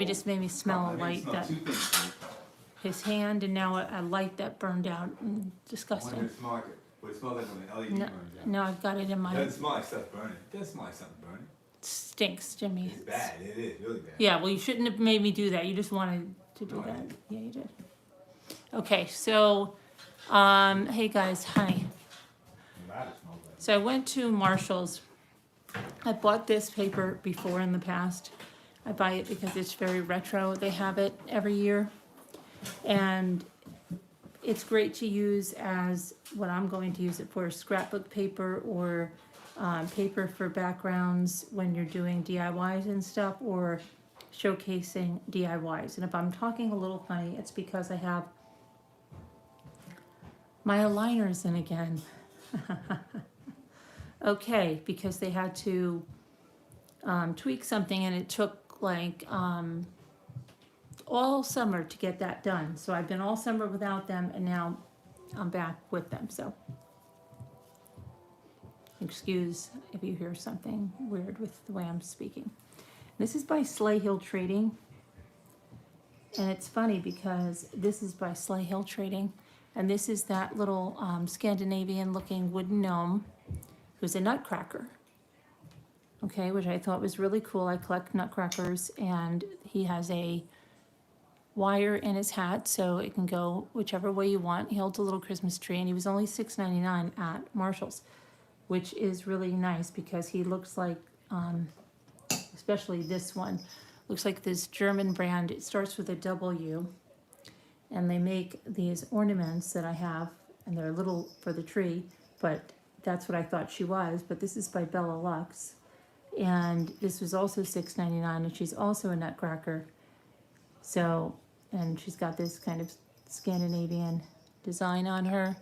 It just made me smell a I mean, light smell that, two things. his hand, and now a light that burned out. When did Disgusting. it smell like it? What it smells like when the LED No, burns out. no, I've got it in It my, doesn't smell like stuff burning. It doesn't smell like something burning. stinks, Jimmy. It's bad. It is really bad. Yeah, well, you shouldn't have made me do that. You just wanted to do No, I that. didn't. Yeah, you did. Okay, so, hey guys, hi. I'm glad it smells like. So I went to Marshall's. I bought this paper before in the past. I buy it because it's very retro. They have it every year. And it's great to use as what I'm going to use it for, scrapbook paper or paper for backgrounds when you're doing DIYs and stuff, or showcasing DIYs. And if I'm talking a little funny, it's because I have my aligners in again. Okay, because they had to tweak something, and it took like all summer to get that done. So I've been all summer without them, and now I'm back with them. So excuse if you hear something weird with the way I'm speaking. This is by Sleigh Hill Trading, and it's funny because this is by Sleigh Hill Trading, and this is that little Scandinavian looking wooden gnome who's a nutcracker. Okay, which I thought was really cool. I collect nutcrackers, and he has a wire in his hat so it can go whichever way you want. He holds a little Christmas tree, and he was only $6.99 at Marshall's, which is really nice because he looks like, especially this one, looks like this German brand. It starts with a W, and they make these ornaments that I have, and they're little for the tree, but that's what I thought she was. But this is by Bella Lux, and this was also $6.99, and she's also a nutcracker. So, and she's got this kind of Scandinavian design on her.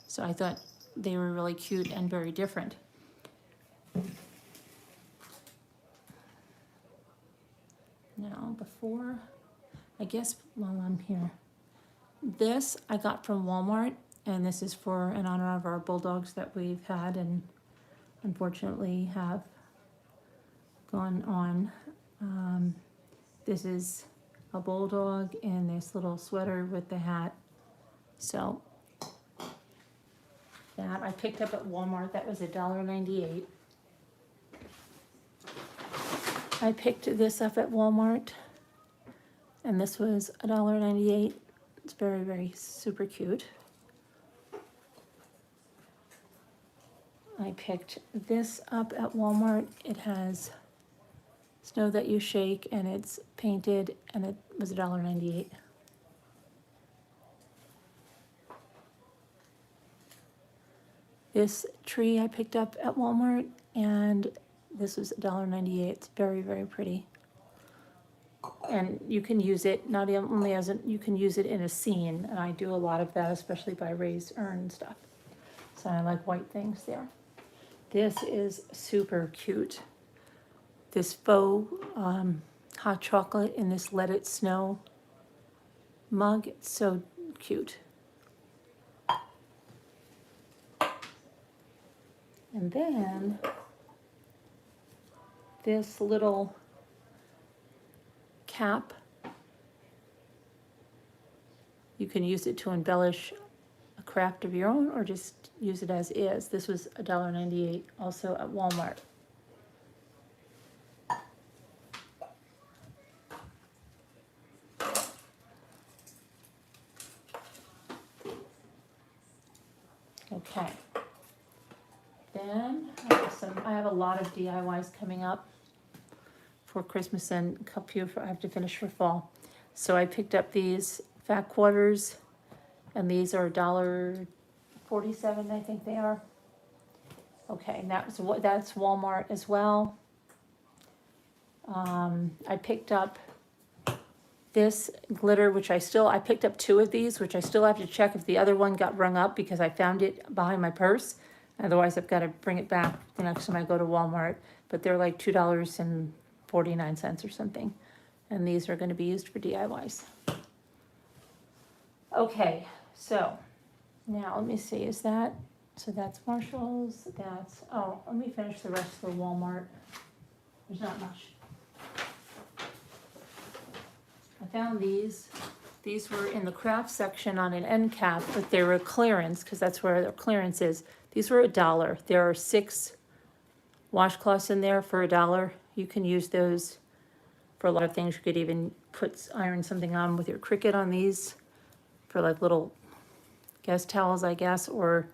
So I thought they were really cute and very different. Now, before, I guess while I'm here, this I got from Walmart, and this is for in honor of our bulldogs that we've had and unfortunately have gone on. This is a bulldog in this little sweater with the hat. So that I picked up at Walmart. That was $1.98. I picked this up at Walmart, and this was $1.98. It's very, very super cute. I picked this up at Walmart. It has Snow That You Shake, and it's painted, and it was $1.98. This tree I picked up at Walmart, and this was $1.98. It's very, very pretty. And you can use it not only as you can use it in a scene, and I do a lot of that, especially by raised urn and stuff. So I like white things there. This is super cute. This faux hot chocolate in this Let It Snow mug. It's so cute. And then this little cap. You can use it to embellish a craft of your own, or just use it as is. This was $1.98 also at Walmart. Okay. Then I have a lot of DIYs coming up for Christmas, and a few I have to finish for fall. So I picked up these fat quarters, and these are $1.47, I think they are. Okay, and that's Walmart as well. I picked up this glitter, which I picked up 2 of these, which I still have to check if the other one got rung up because I found it behind my purse. Otherwise, I've got to bring it back the next time I go to Walmart. But they're like $2.49 or something. And these are going to be used for DIYs. Okay, so now let me see, so that's Marshall's, let me finish the rest of the Walmart. There's not much. found these. These were in the craft section on an end cap, but they were clearance, because that's where their clearance is. These were $1. There are 6 washcloths in there for $1. You can use those for a lot of things. You could even iron something on with your Cricut on these for like little guest towels, I guess, or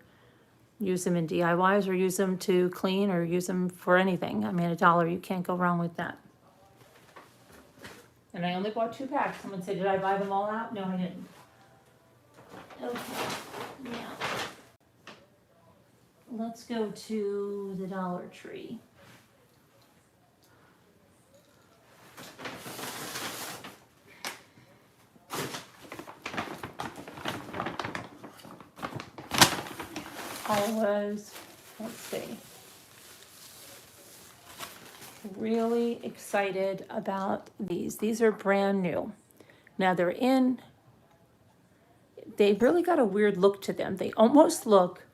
use them in DIYs, or use them to clean, or use them for anything. I mean, $1, you can't go wrong with that. And I only bought 2 packs. Someone said, did I buy them all out? No, I didn't. Okay, now, let's go to the Dollar Tree. I was, let's see, really excited about these. These are brand new. Now they've really got a weird look to them. They almost look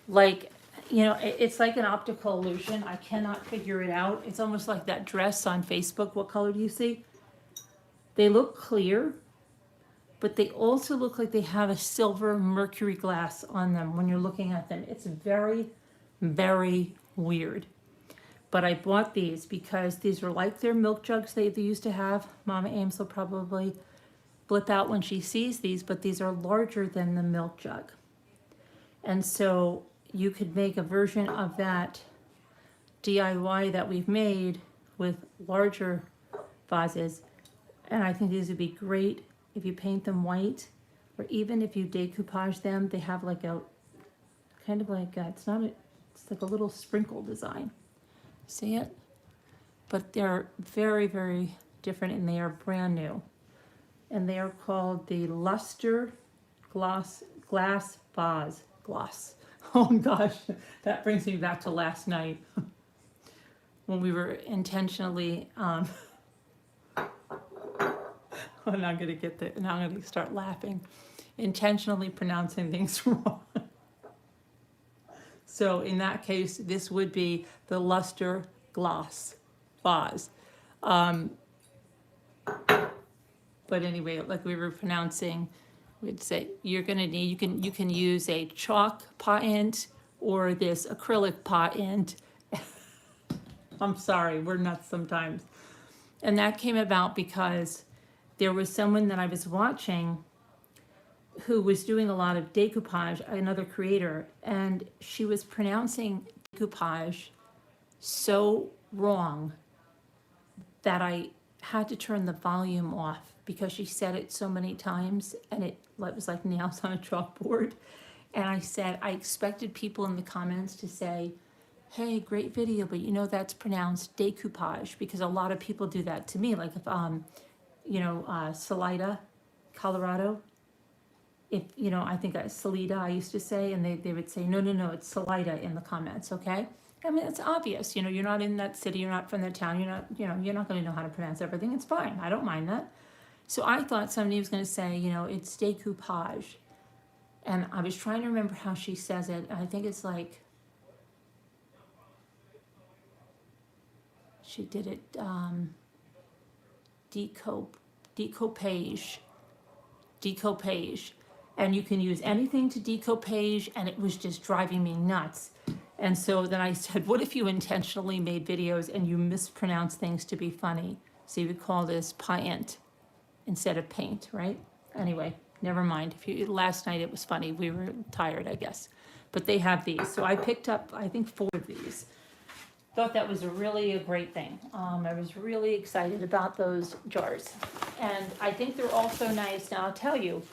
like, it's like an optical illusion. I cannot figure it out. It's almost like that dress on Facebook. What color do you see? They look clear, but they also look like they have a silver mercury glass on them when you're looking at them. It's very, very weird. But I bought these because these are like their milk jugs they used to have. Mama Ames will probably blip out when she sees these, but these are larger than the milk jug. And so you could make a version of that DIY that we've made with larger vases. And I think these would be great if you paint them white, or even if you decoupage them. They have like a kind of like it's like a little sprinkle design. See it? But they're very, very different, and they are brand new. And they are called the Luster Glass Vase. Gloss. Oh gosh, that brings me back to last night when we were intentionally I'm not going to get the, now I'm going to start laughing. Intentionally pronouncing things wrong. So in that case, this would be the Luster Glass Vase. But anyway, like we were pronouncing, we'd say you're going to need, you can use a chalk paint or this acrylic paint. I'm sorry, we're nuts sometimes. And that came about because there was someone that I was watching who was doing a lot of decoupage, another creator, and she was pronouncing decoupage so wrong that I had to turn the volume off because she said it so many times, and it was like nails on a chalkboard. And I said, I expected people in the comments to say, hey, great video, but that's pronounced decoupage, because a lot of people do that to me. Like if Salida, Colorado. If, I think Salida, I used to say, and they would say, no, it's Salida in the comments, okay? I mean, it's obvious, you're not in that city, you're not from that town, you're not going to know how to pronounce everything. It's fine. I don't mind that. So I thought somebody was going to say, it's decoupage. And I was trying to remember how she says it. I think it's like, she did it, decoupage. And you can use anything to decoupage, and it was just driving me nuts. And so then I said, what if you intentionally made videos and you mispronounce things to be funny? So you would call this paint instead of paint, right? Anyway, never mind. Last night it was funny. We were tired, I guess. But they have these. So I picked up, I think, 4 of these. Thought that was really a great thing. I was really excited about those jars. And I think they're also nice. Now I'll tell you,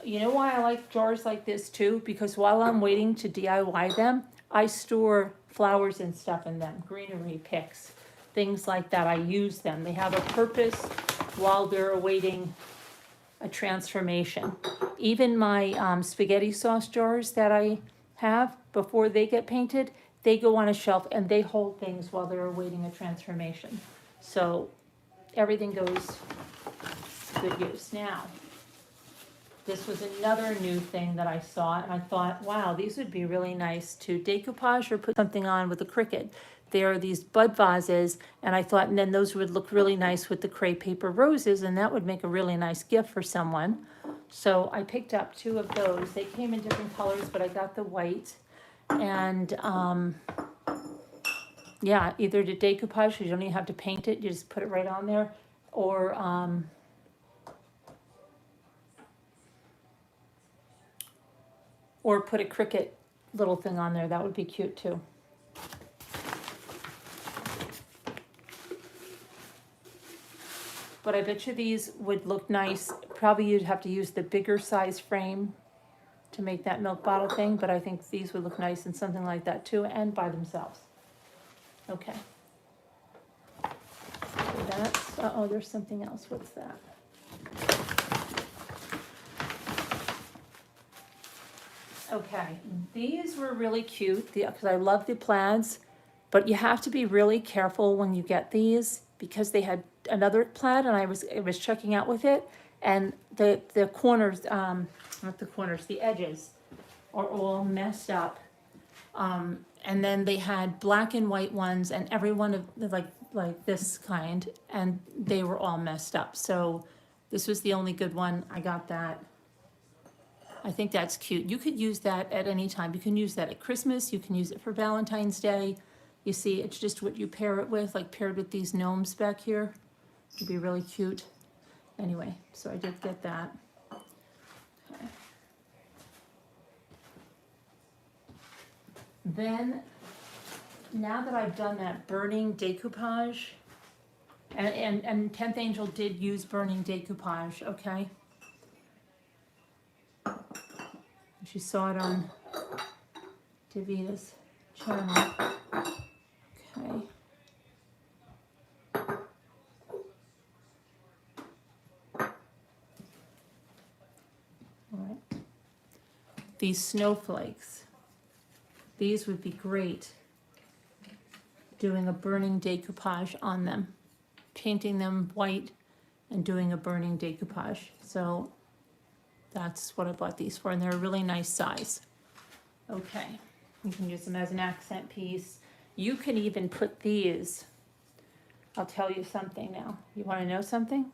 why I like jars like this too? Because while I'm waiting to DIY them, I store flowers and stuff in them, greenery picks, things like that. I use them. They have a purpose while they're awaiting a transformation. Even my spaghetti sauce jars that I have before they get painted, they go on a shelf and they hold things while they're awaiting a transformation. So everything goes to good use. Now, this was another new thing that I saw, and I thought, wow, these would be really nice to decoupage or put something on with a Cricut. there, these bud vases, and I thought, and then those would look really nice with the crepe paper roses, and that would make a really nice gift for someone. So I picked up 2 of those. They came in different colors, but I got the white. And yeah, either the decoupage, because you don't even have to paint it, you just put it right on there, or put a Cricut little thing on there. That would be cute too. But I bet you these would look nice. Probably you'd have to use the bigger size frame to make that milk bottle thing, but I think these would look nice in something like that too, and by themselves. Okay. So that's, oh, there's something else. What's that? Okay, these were really cute because I love the plaids, but you have to be really careful when you get these because they had another plaid and I was checking out with it, and the corners, not the corners, the edges are all messed up. And then they had black and white ones, and every one of like this kind, and they were all messed up. So this was the only good one. I got that. I think that's cute. You could use that at any time. You can use that at Christmas. You can use it for Valentine's Day. You see, it's just what you pair it with, like paired with these gnomes back here. It'd be really cute. Anyway, so I did get that. Okay. Then, now that I've done that burning decoupage, and 10th Angel did use burning decoupage, okay? She saw it on Davita's channel. Okay. All right. These snowflakes. These would be great doing a burning decoupage on them. Painting them white and doing a burning decoupage. So that's what I bought these for, and they're a really nice size. Okay, you can use them as an accent piece. You can even put these, I'll tell you something now. You want to know something?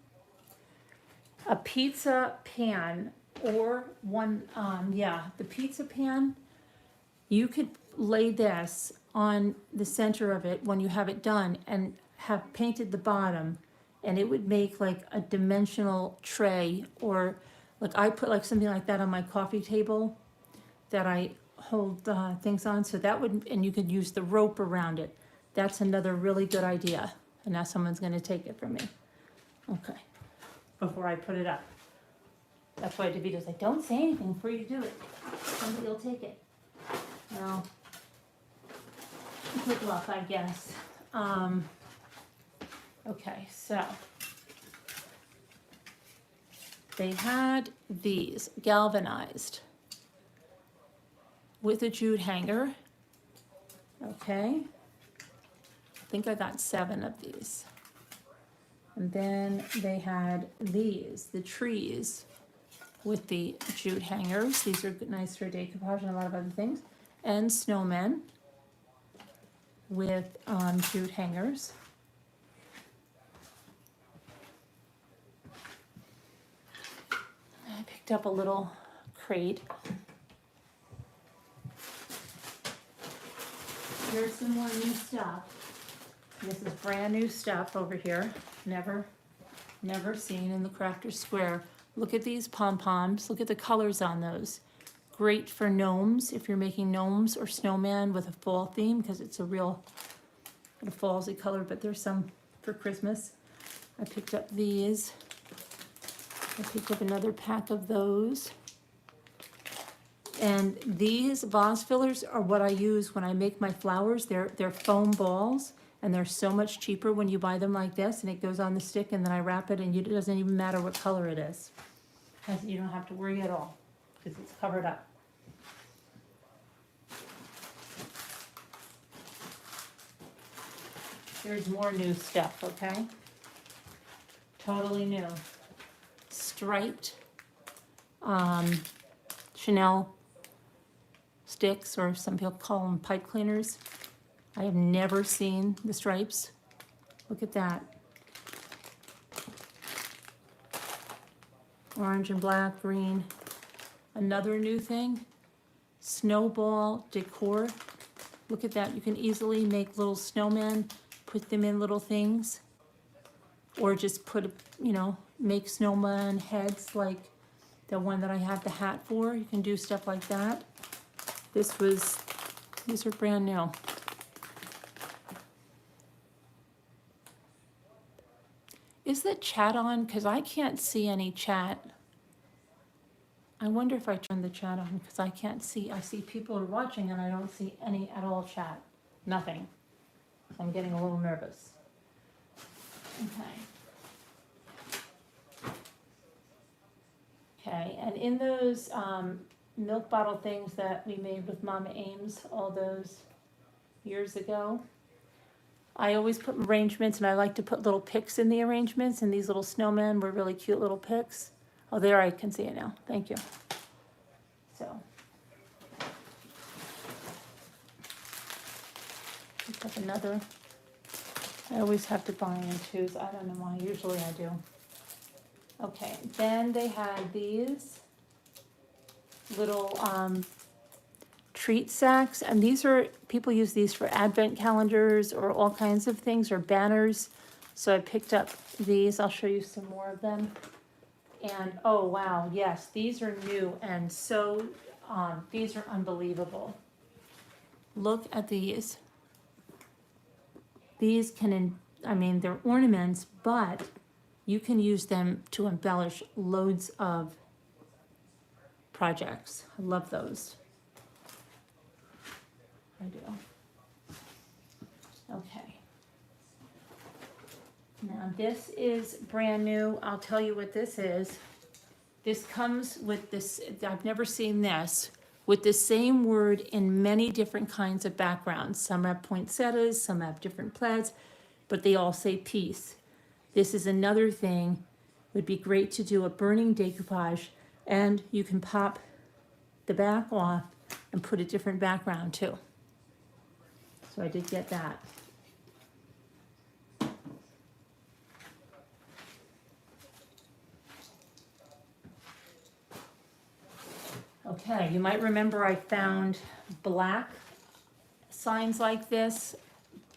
A pizza pan or one, the pizza pan, you could lay this on the center of it when you have it done and have painted the bottom, and it would make like a dimensional tray, or like I put like something like that on my coffee table that I hold things on, so that would, and you could use the rope around it. That's another really good idea. And now someone's gonna take it from me. Okay, before I put it up. That's why Davita's like, don't say anything before you do it. Somebody will take it. Well, good luck, I guess. Okay, so they had these galvanized with a jute hanger. Okay, I think I got 7 of these. And then they had these, the trees with the jute hangers. These are nice for decoupage and a lot of other things. And snowmen with jute hangers. I picked up a little crate. Here's some more new stuff. This is brand new stuff over here. Never seen in the Crafter's Square. Look at these pom-poms. Look at the colors on those. Great for gnomes, if you're making gnomes or snowman with a fall theme, because it's a real fallsy color, but there's some for Christmas. I picked up these. I picked up another pack of those. And these vase fillers are what I use when I make my flowers. They're foam balls, and they're so much cheaper when you buy them like this, and it goes on the stick, and then I wrap it, and it doesn't even matter what color it is. You don't have to worry at all, because it's covered up. Here's more new stuff, okay? Totally new. Striped Chanel sticks, or some people call them pipe cleaners. I have never seen the stripes. Look at that. Orange and black, green. Another new thing, snowball decor. Look at that. You can easily make little snowmen, put them in little things, or just put, you know, make snowman heads like the one that I have the hat for. You can do stuff like that. These are brand new. Is the chat on? Because I can't see any chat. I wonder if I turn the chat on, because I can't see. I see people are watching and I don't see any at all chat. Nothing. I'm getting a little nervous. Okay, and in those milk bottle things that we made with Mama Ames all those years ago, I always put arrangements, and I like to put little pics in the arrangements, and these little snowmen were really cute little pics. Oh, there, I can see it now. Thank you. So, pick up another. I always have to buy and choose. I don't know why. Usually I do. Okay, then they had these little treat sacks, and these are, people use these for advent calendars or all kinds of things, or banners. So I picked up these. I'll show you some more of them. And oh wow, yes, these are new, and so these are unbelievable. Look at these. These can, I mean, they're ornaments, but you can use them to embellish loads of projects. I love those. I do. Okay. Now this is brand new. I'll tell you what this is. This comes with this, I've never seen this, with the same word in many different kinds of backgrounds. Some have poinsettias, some have different plaids, but they all say peace. This is another thing. Would be great to do a burning decoupage, and you can pop the back off and put a different background too. So I did get that. Okay, you might remember I found black signs like this.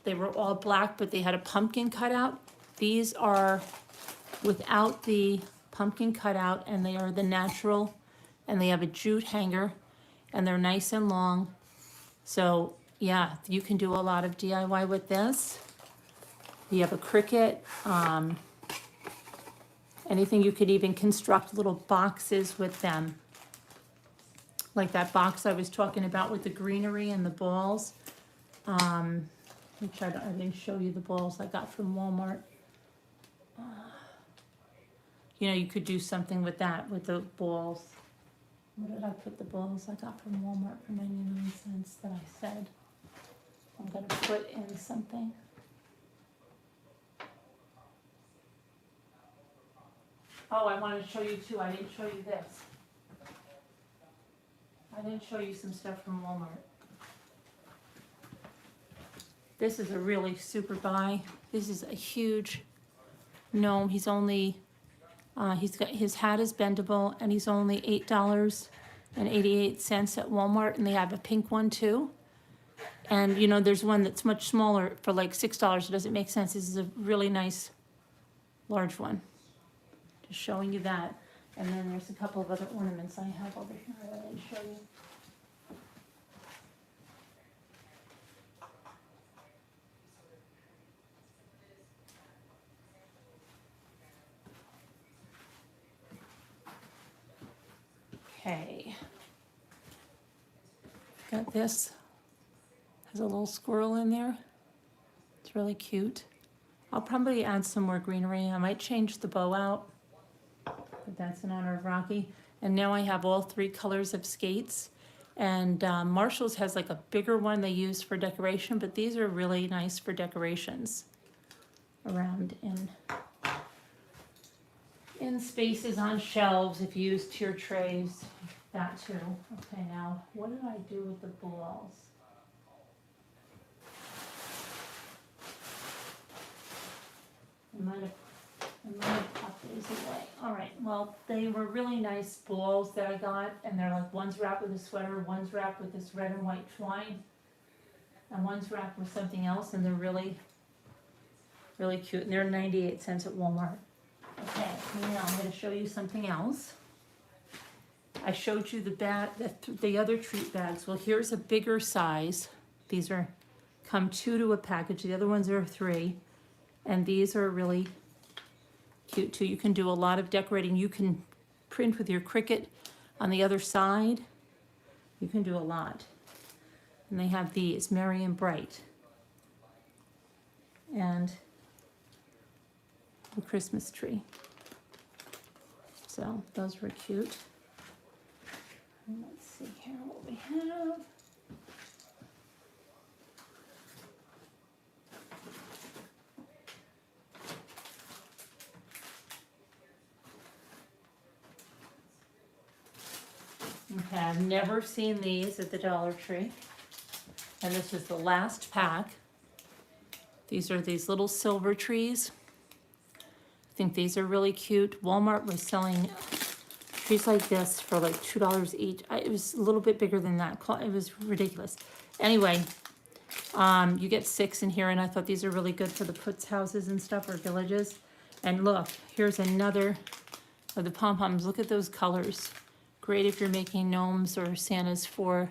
They were all black, but they had a pumpkin cutout. These are without the pumpkin cutout, and they are the natural, and they have a jute hanger, and they're nice and long. So yeah, you can do a lot of DIY with this. You have a Cricut, anything. You could even construct little boxes with them. Like that box I was talking about with the greenery and the balls. Which I didn't show you the balls I got from Walmart. You know, you could do something with that, with the balls. Where did I put the balls I got from Walmart for 99 cents that I said I'm gonna put in something? Oh, I wanted to show you too. I didn't show you this. I didn't show you some stuff from Walmart. This is a really super buy. This is a huge gnome. He's only, he's got, his hat is bendable, and he's only $8.88 at Walmart, and they have a pink one too. And you know, there's one that's much smaller for like $6. It doesn't make sense. This is a really nice, large one. Just showing you that. And then there's a couple of other ornaments I have over here that I didn't show you. Okay. Got this. Has a little squirrel in there. It's really cute. I'll probably add some more greenery. I might change the bow out. But that's in honor of Rocky. And now I have all 3 colors of skates. And Marshall's has like a bigger one they use for decoration, but these are really nice for decorations around in spaces on shelves. If you use tier trays, that too. Okay, now what did I do with the balls? I might have popped these away. Alright, well, they were really nice balls that I got, and they're like, one's wrapped with a sweater, one's wrapped with this red and white twine, and one's wrapped with something else, and they're really, really cute, and they're 98 cents at Walmart. Okay, now I'm gonna show you something else. I showed you the other treat bags. Well, here's a bigger size. These come 2 to a package. The other ones are 3, and these are really cute too. You can do a lot of decorating. You can print with your Cricut on the other side. You can do a lot. And they have these, Merry and Bright. And the Christmas tree. So those were cute. And let's see here what we have. Okay, I've never seen these at the Dollar Tree. And this is the last pack. These are these little silver trees. I think these are really cute. Walmart was selling trees like this for like $2 each. It was a little bit bigger than that. It was ridiculous. Anyway, you get 6 in here, and I thought these are really good for the puts houses and stuff, or villages. And look, here's another of the pom-poms. Look at those colors. Great if you're making gnomes or Santas for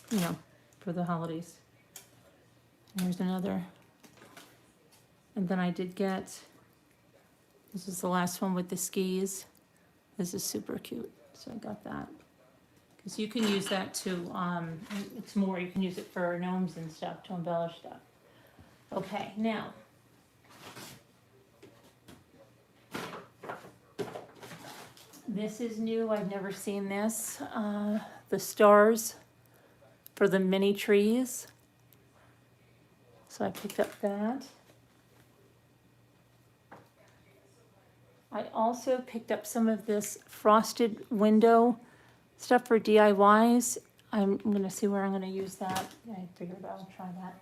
you know, for the holidays. And here's another. And then I did get, this is the last one with the skis. This is super cute, so I got that. Because you can use that to, it's more, you can use it for gnomes and stuff, to embellish stuff. Okay, now. This is new, I've never seen this. The stars for the mini trees. So I picked up that. I also picked up some of this frosted window stuff for DIYs. I'm gonna see where I'm gonna use that. I figured I'll try that.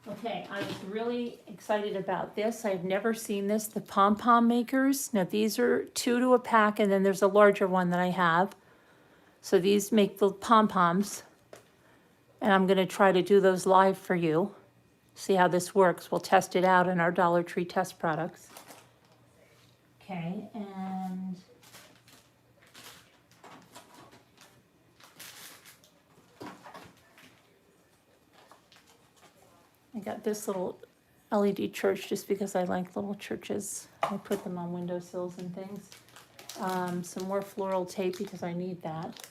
Okay, I was really excited about this. I've never seen this, the pom-pom makers. Now these are 2 to a pack, and then there's a larger one that I have. So these make the pom-poms, and I'm gonna try to do those live for you. See how this works. We'll test it out in our Dollar Tree test products. Okay, and I got this little LED church just because I like little churches. I put them on windowsills and things. Some more floral tape because I need that.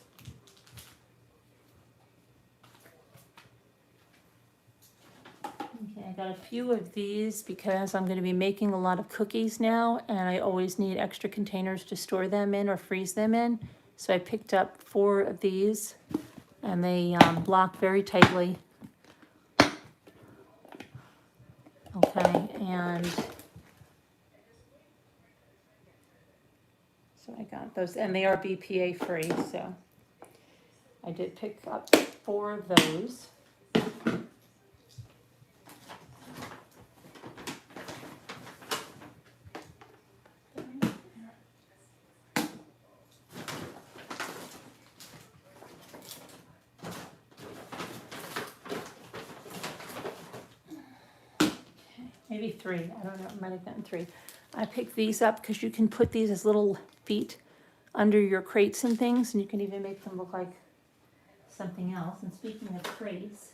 Okay, I got a few of these because I'm going to be making a lot of cookies now, and I always need extra containers to store them in or freeze them in. So I picked up 4 of these, and they lock very tightly. Okay, and so I got those, and they are BPA free, so I did pick up 4 of those. Maybe 3, I don't know, I might have gotten 3. I picked these up because you can put these as little feet under your crates and things, and you can even make them look like something else. And speaking of crates,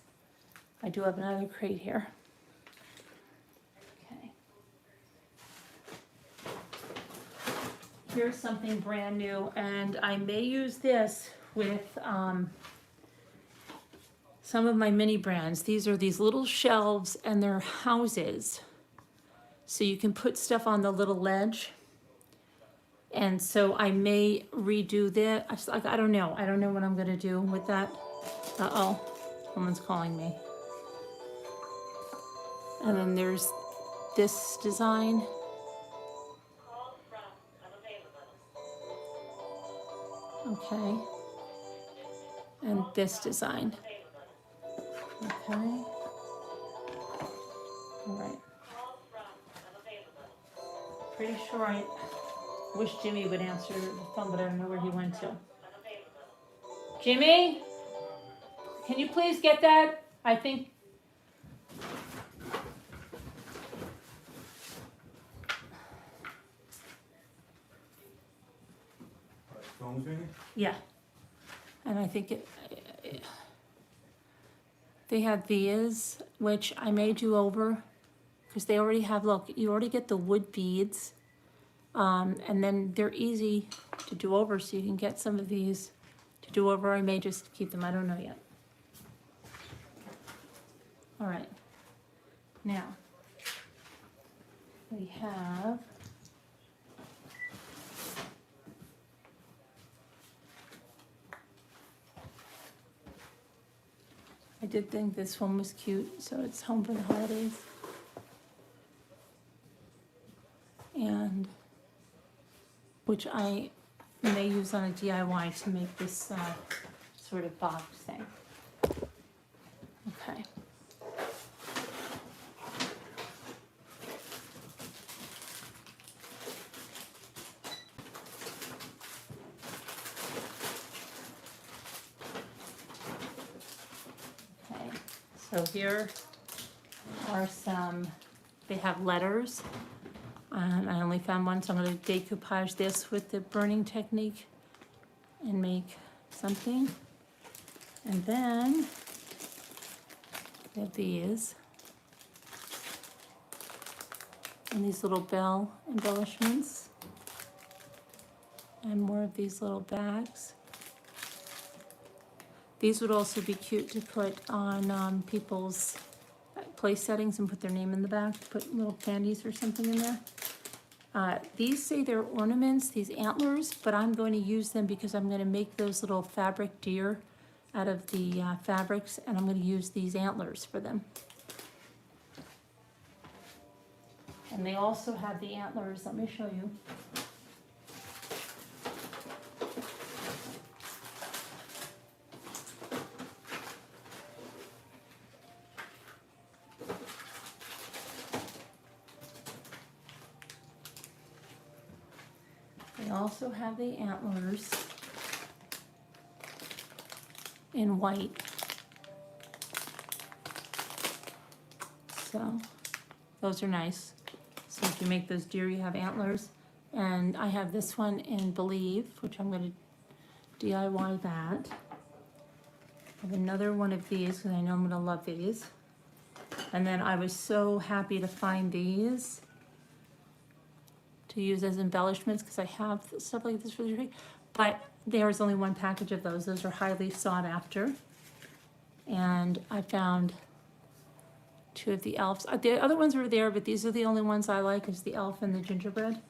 I do have another crate here. Okay. Here's something brand new, and I may use this with some of my mini brands. These are these little shelves, and they're houses. So you can put stuff on the little ledge. And so I may redo that. I don't know. I don't know what I'm gonna do with that. Uh-oh, someone's calling me. And then there's this design. Okay. And this design. Okay. All right. Pretty sure I wish Jimmy would answer the phone, but I don't know where he went to. Jimmy, can you please get that? I think. Phone's ringing? Yeah. And I think they had these, which I made you over, because they already have, look, you already get the wood beads, and then they're easy to do over, so you can get some of these to do over. I may just keep them, I don't know yet. All right. Now, we have I did think this one was cute, so it's Home for the Holidays. And which I may use on a DIY to make this sort of box thing. Okay. So here are some, they have letters. I only found one, so I'm going to decoupage this with the burning technique and make something. And then we have these. And these little bell embellishments. And more of these little bags. These would also be cute to put on people's place settings and put their name in the back, put little candies or something in there. These say they're ornaments, these antlers, but I'm going to use them because I'm going to make those little fabric deer out of the fabrics, and I'm going to use these antlers for them. And they also have the antlers, let me show you. They also have the antlers in white. So those are nice. So if you make those deer, you have antlers. And I have this one in Believe, which I'm going to DIY that. I have another one of these because I know I'm going to love these. And then I was so happy to find these to use as embellishments because I have stuff like this really big, but there's only one package of those. Those are highly sought after. And I found two of the elves. The other ones were there, but these are the only ones I like, is the elf and the gingerbread.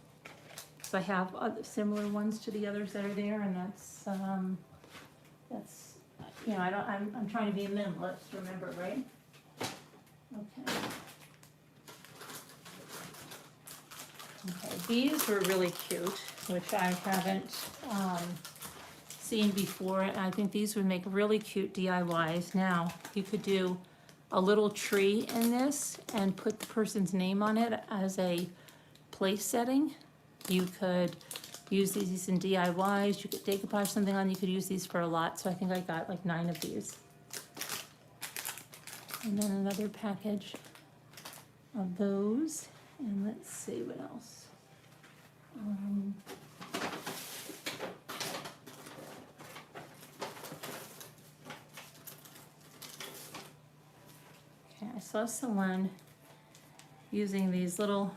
So I have other similar ones to the others that are there, and that's you know, I'm trying to be a minimalist, remember, right? Okay. Okay, these were really cute, which I haven't seen before, and I think these would make really cute DIYs. Now, you could do a little tree in this and put the person's name on it as a place setting. You could use these in DIYs, you could decoupage something on, you could use these for a lot, so I think I got like 9 of these. And then another package of those. And let's see what else. Okay, I saw someone using these little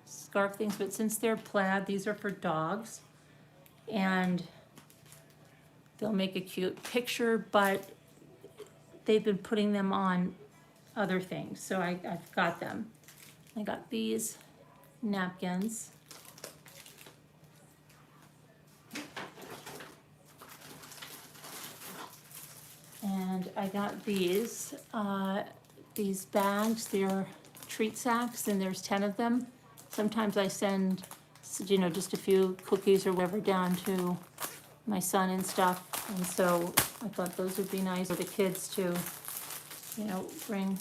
scarf things, but since they're plaid, these are for dogs. And they'll make a cute picture, but they've been putting them on other things, so I've got them. I got these napkins. And I got these bags. They're treat sacks, and there's 10 of them. Sometimes I send, you know, just a few cookies or whatever down to my son and stuff. And so I thought those would be nice for the kids to, you know, bring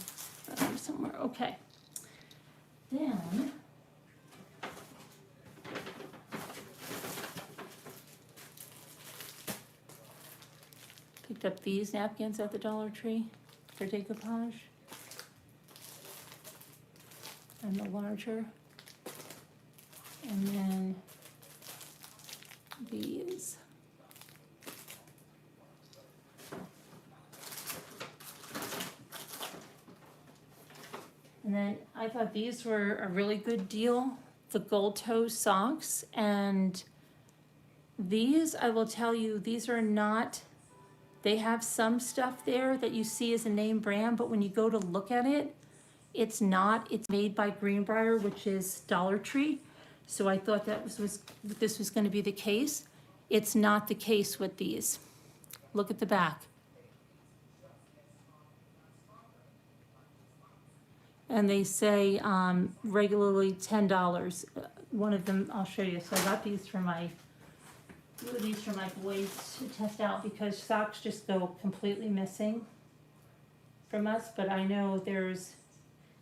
somewhere. Okay. Then picked up these napkins at the Dollar Tree for decoupage. And the larger. And then these. And then I thought these were a really good deal, the gold toe socks. And these, I will tell you, these are not, they have some stuff there that you see as a name brand, but when you go to look at it, it's not. It's made by Greenbrier, which is Dollar Tree. So I thought that this was going to be the case. It's not the case with these. Look at the back. And they say regularly $10. One of them, I'll show you. So I got these for my boys to test out because socks just go completely missing from us. But I know there's,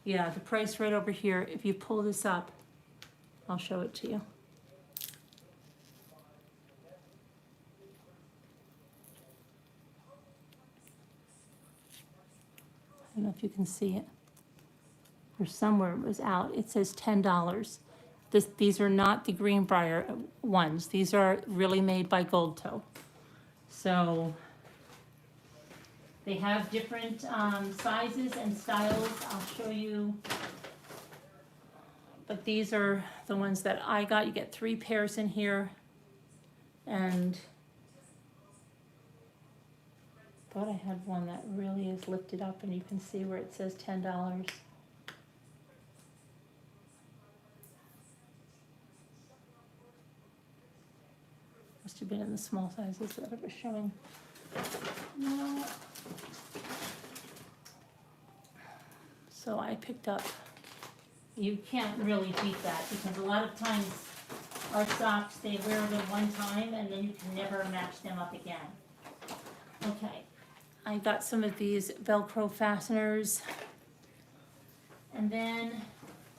yeah, the price right over here. If you pull this up, I'll show it to you. I don't know if you can see it. Or somewhere it was out. It says $10. These are not the Greenbrier ones. These are really made by Gold Toe. So they have different sizes and styles. I'll show you. But these are the ones that I got. You get 3 pairs in here. And I thought I had one that really is lifted up and you can see where it says $10. Must have been in the small sizes that it was showing. No. So I picked up, you can't really beat that because a lot of times our socks, they wear them one time and then you can never match them up again. Okay, I got some of these Velcro fasteners. And then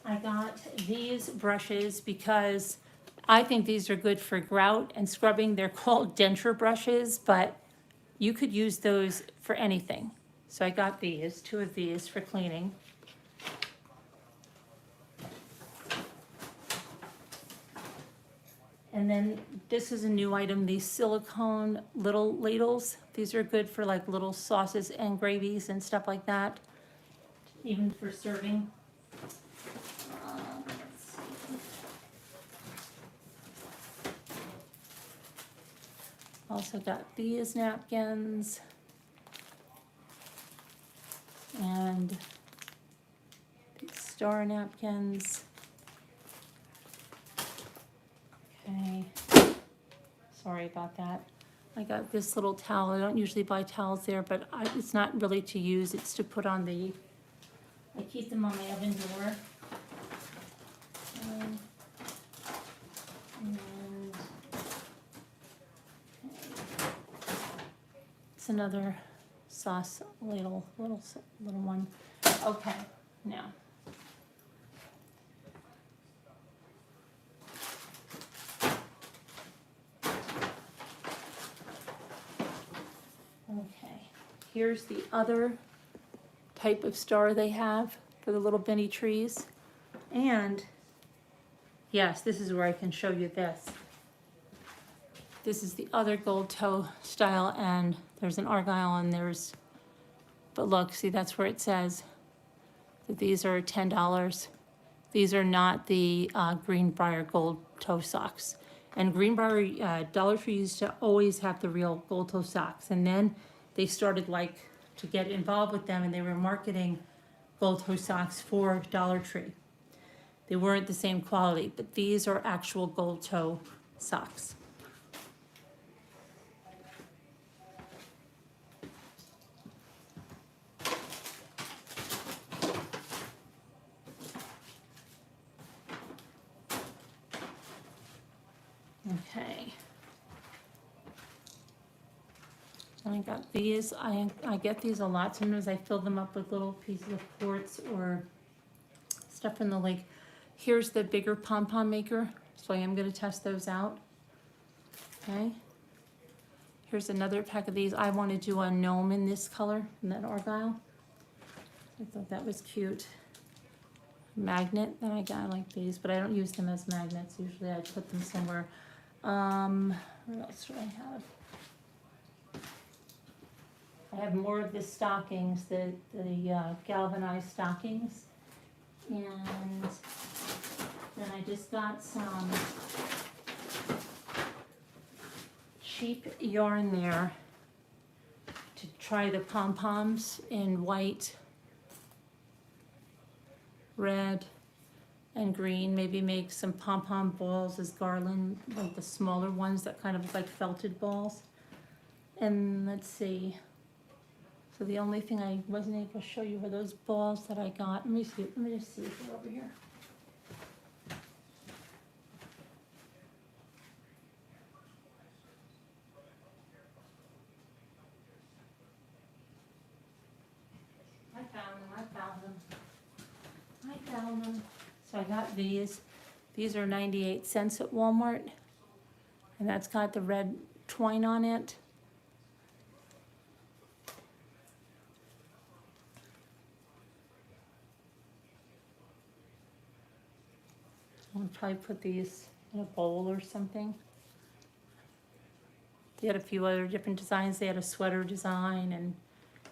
I got these brushes because I think these are good for grout and scrubbing. They're called denture brushes, but you could use those for anything. So I got these, 2 of these for cleaning. And then this is a new item, these silicone little ladles. These are good for like little sauces and gravies and stuff like that, even for serving. Let's see. Also got these napkins and these star napkins. Okay, sorry about that. I got this little towel. I don't usually buy towels there, but it's not really to use. It's to put on the, I keep them on my oven door. And it's another sauce ladle, little one. Okay, now. Okay, here's the other type of star they have for the little Benny trees. And yes, this is where I can show you this. This is the other gold toe style, and there's an argyle and there's, but look, see, that's where it says that these are $10. These are not the Greenbrier gold toe socks. And Greenbrier, Dollar Tree used to always have the real gold toe socks. And then they started like to get involved with them and they were marketing gold toe socks for Dollar Tree. They weren't the same quality, but these are actual gold toe socks. Okay. I got these. I get these a lot. Sometimes I fill them up with little pieces of quartz or stuff from the lake. Here's the bigger pom-pom maker, so I am gonna test those out. Okay. Here's another pack of these. I want to do a gnome in this color, in that argyle. I thought that was cute. Magnet that I got, I like these, but I don't use them as magnets. Usually I put them somewhere. What else do I have? I have more of the stockings, the galvanized stockings. And then I just got some cheap yarn there to try the pom-poms in white, red, and green. Maybe make some pom-pom balls as garland, like the smaller ones that kind of look like felted balls. And let's see. So the only thing I wasn't able to show you were those balls that I got. Let me see. Let me just see if they're over here. I found them. So I got these. These are 98 cents at Walmart. And that's got the red twine on it. I'll probably put these in a bowl or something. They had a few other different designs. They had a sweater design and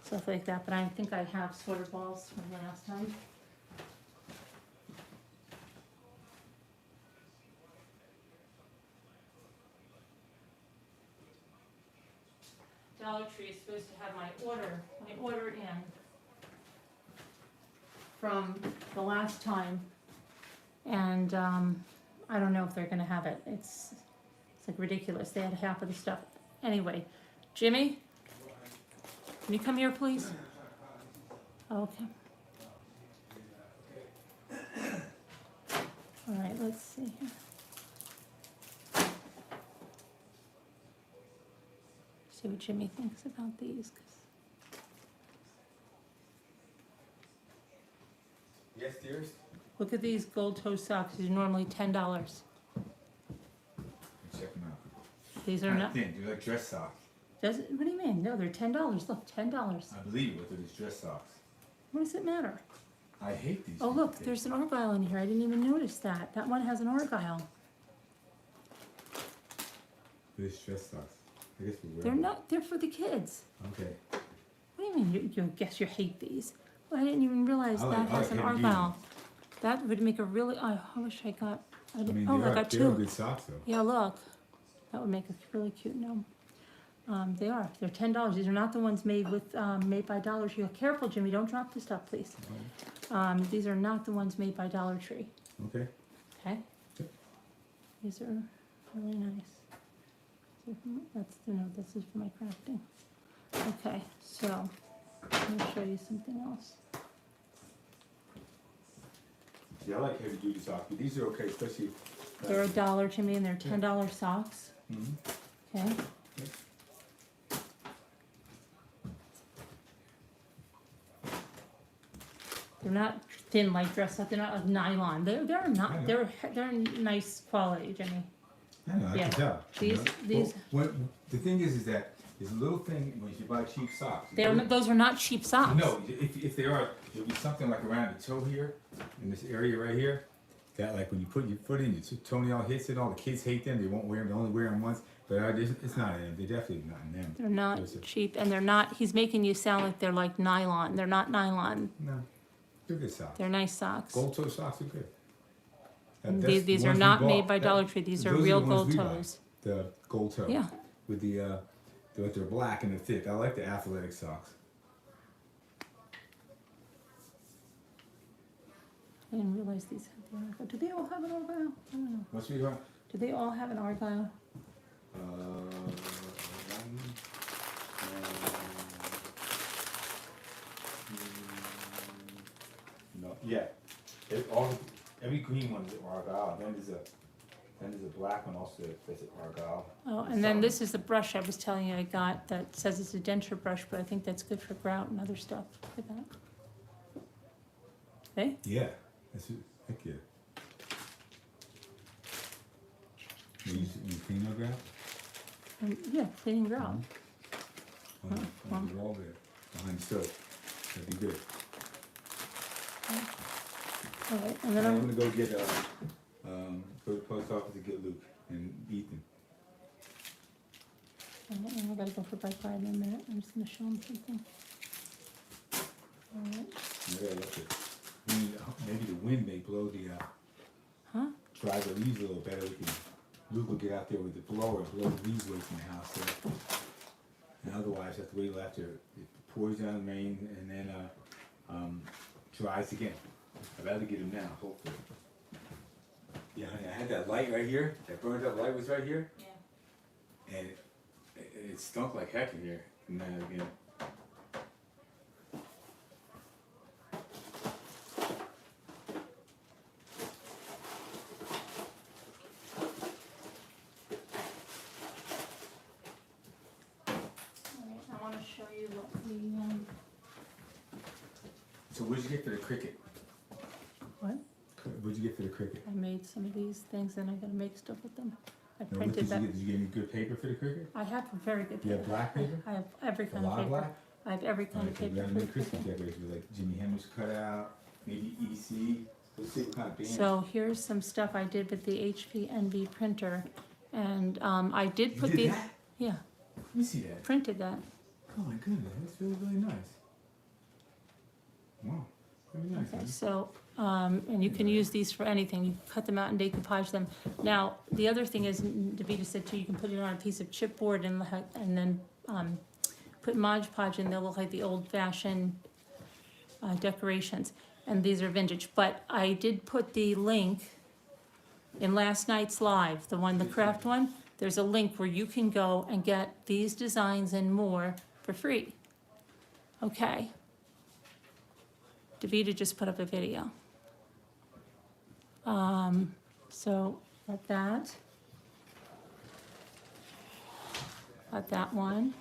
stuff like that, but I think I have sweater balls from last time. Dollar Tree is supposed to have my order in from the last time, and I don't know if they're gonna have it. It's like ridiculous. They had half of the stuff. Anyway, Jimmy, can you come here, please? Okay. All right, let's see here. See what Jimmy thinks about these. Yes, dearest? Look at these gold toe socks. These are normally $10. Check them out. These are not. Thin. They're like dress socks. What do you mean? No, they're $10. Look, $10. I believe what they're dress socks. What does it matter? I hate these. Oh, look, things. there's an argyle in here. I didn't even notice that. That one has an argyle. These dress socks. I guess we wear They're them. not. They're for the kids. Okay. What do you mean? You guess you hate these? Well, I didn't even realize I like- that I has like an heavy argyle. That would make a really. I wish I got. I mean, oh, they I are, got they are two. good socks though. Yeah, look. That would make a really cute gnome. They are. They're $10. These are not the ones made with made by Dollar Tree. Careful, Jimmy. Don't drop the stuff, please. These are not the ones made by Dollar Tree. Okay. Okay. Yep. These are really nice. That's no. This is for my crafting. Okay. So let me show you something else. Yeah, I like heavy duty socks, but these are okay, especially. They're $1, Jimmy, and they're $10 socks. Mm-hmm. Okay. They're not thin like dress up. They're not like nylon. They're I not. know. They're nice quality, Jimmy. I know, I Yeah. can tell. you know. These- Well, the thing is that there's a little thing when you buy cheap socks. Those are not cheap socks. No, if they are, there'll be something like around the toe here, in this area right here, that like when you put your foot in, your toenail hits it, all the kids hate them, they won't wear them, they only wear them once, but it's not in them, they're definitely not in them. They're not Those are- cheap, and they're not. He's making you sound like they're like nylon. They're not nylon. No, they're good socks. They're nice socks. Gold toe socks are good. And That's these the are ones we not bought. made by That- Dollar Tree. These are those real the ones gold we buy. toes. The gold toe. Yeah. With they're black and they're thick. I like the athletic socks. I didn't realize these had the argyle. Do they all have an argyle? I don't know. What's we got? Do they all have an argyle? No, yeah. Every green one is argyle. Then there's a black one also that's argyle. Oh, and then this is the brush I was telling you I got that says it's a denture brush, but I think that's good for grout and other stuff like that. Okay? Yeah. Heck yeah. grout? Yeah, cleaning grout. On the wall there, behind the stove. That'd be good. All right, and then I'm I'm, gonna go get, go to the post office to get Luke and Ethan. I gotta go for bike ride in a minute. I'm just gonna show him something. All right. Maybe I left it. Maybe the wind may blow the, Huh? dry the leaves a little better. Luke will get out there with the blower and blow the leaves away from the house. So. And otherwise, I have to wait till after it pours down the rain and then dries again. I'd rather get him now, hopefully. Yeah, honey, I had that light right here. That burned up light was right here. Yeah. And it stunk like heck in here. And then again. So what'd you get for the cricket? What? What'd you get for the cricket? I made some of these things and I gotta make stuff with them. I Now, what printed did that. you get? Did you get any good paper for the cricket? I have very good You paper. have black paper? I have every A kind of lot of paper. black? I have every kind of Alright, so we paper. gotta for make the Christmas cricket. decorations like Jimi Hendrix cut out, maybe EC. Let's see what kind of band. So here's some stuff I did with the HP NV printer. And I did you put did these, that? yeah, Let me see that. printed that. Oh my goodness, that's really, really nice. Wow, very nice. Okay, Huh? so, and you can use these for anything, you cut them out and decoupage them. Now, the other thing is, Davida said too, you can put it on a piece of chipboard and then, put Mod Podge in, they'll look like the old fashioned, decorations. And these are vintage, but I did put the link in last night's live, the craft one. There's a link where you can go and get these designs and more for free. Okay. Davida just put up a video. So got that. Got that one.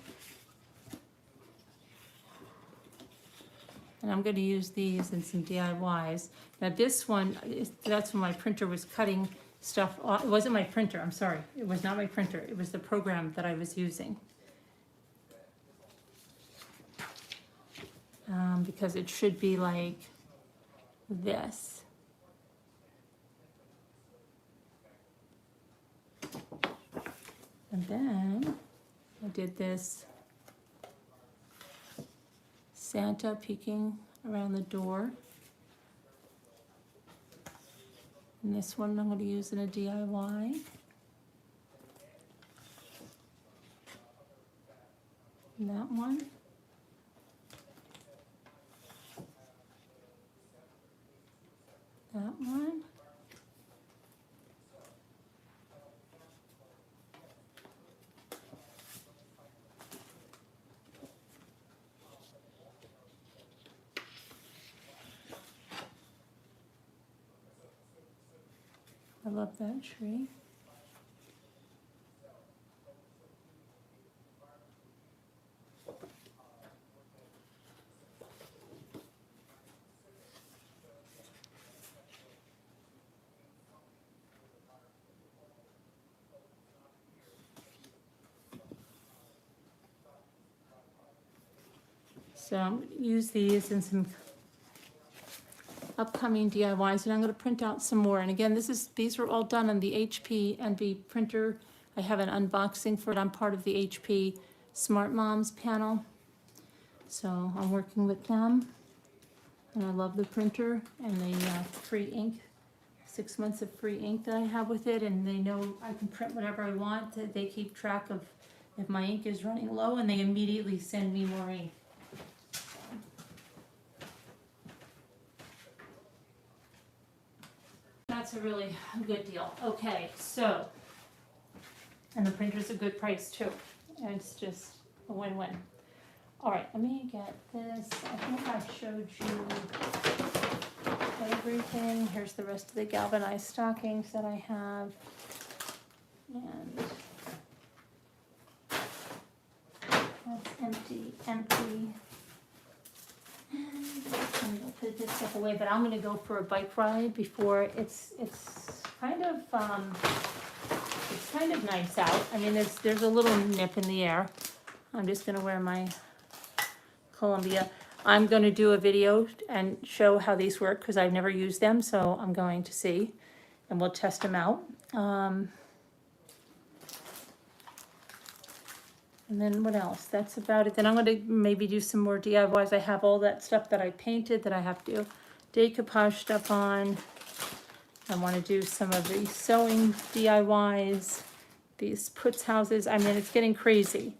And I'm gonna use these in some DIYs. Now this one, that's when my printer was cutting stuff off. It wasn't my printer, I'm sorry. It was not my printer, it was the program that I was using. Because it should be like this. And then I did this Santa peeking around the door. And this one I'm going to use in a DIY. And that one. That one. I love that tree. So I'm going to use these in some upcoming DIYs, and I'm going to print out some more. And again, these were all done on the HP NV printer. I have an unboxing for it. I'm part of the HP Smart Moms panel. So I'm working with them, and I love the printer and the free ink, 6 months of free ink that I have with it, and they know I can print whatever I want. They keep track of if my ink is running low, and they immediately send me more ink. That's a really good deal. Okay, so, and the printer's a good price too. And it's just a win-win. All right, let me get this. I think I showed you everything. Here's the rest of the galvanized stockings that I have. And that's empty. I'm gonna put this stuff away, but I'm gonna go for a bike ride before it's kind of It's kind of nice out. I mean, there's a little nip in the air. I'm just gonna wear my Columbia. I'm gonna do a video and show how these work because I've never used them, so I'm going to see, and we'll test them out. And then what else? That's about it. Then I'm gonna maybe do some more DIYs. I have all that stuff that I painted that I have to decoupage stuff on. I wanna do some of the sewing DIYs, these puts houses. I mean, it's getting crazy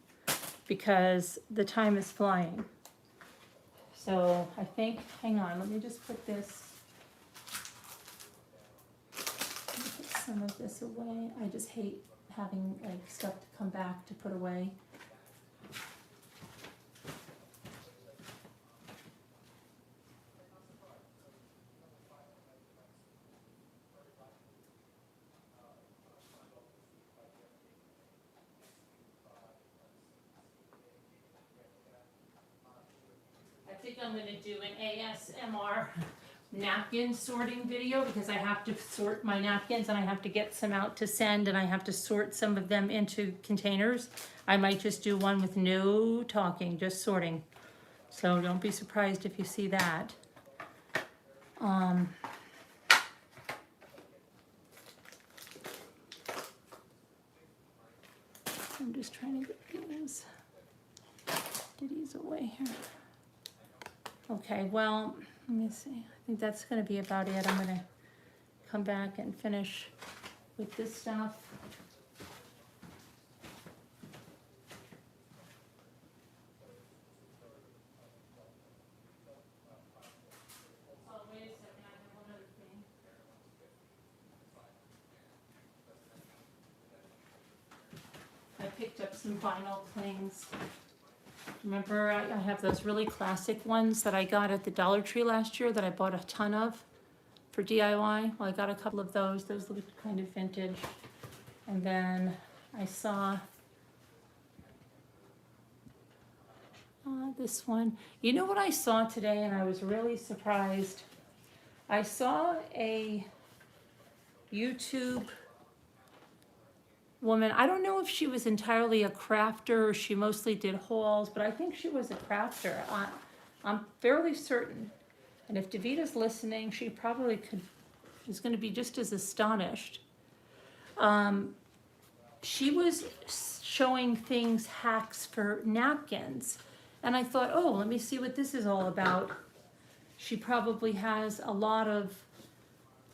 because the time is flying. So I think, hang on, let me just put this, put some of this away. I just hate having like stuff to come back to put away. I think I'm gonna do an ASMR napkin sorting video because I have to sort my napkins and I have to get some out to send and I have to sort some of them into containers. I might just do one with no talking, just sorting. So don't be surprised if you see that. I'm just trying to get these ditties away here. Okay, well, let me see. I think that's gonna be about it. I'm gonna come back and finish with this stuff. Oh, wait a second, I have one other thing. I picked up some vinyl clings. Remember, I have those really classic ones that I got at the Dollar Tree last year that I bought a ton of for DIY. Well, I got a couple of those. Those look kind of vintage. And then I saw this one. You know what I saw today and I was really surprised? I saw a YouTube woman. I don't know if she was entirely a crafter or she mostly did hauls, but I think she was a crafter. I'm fairly certain. And if Davita's listening, she probably is going to be just as astonished. She was showing hacks for napkins. And I thought, oh, let me see what this is all about. She probably has a lot of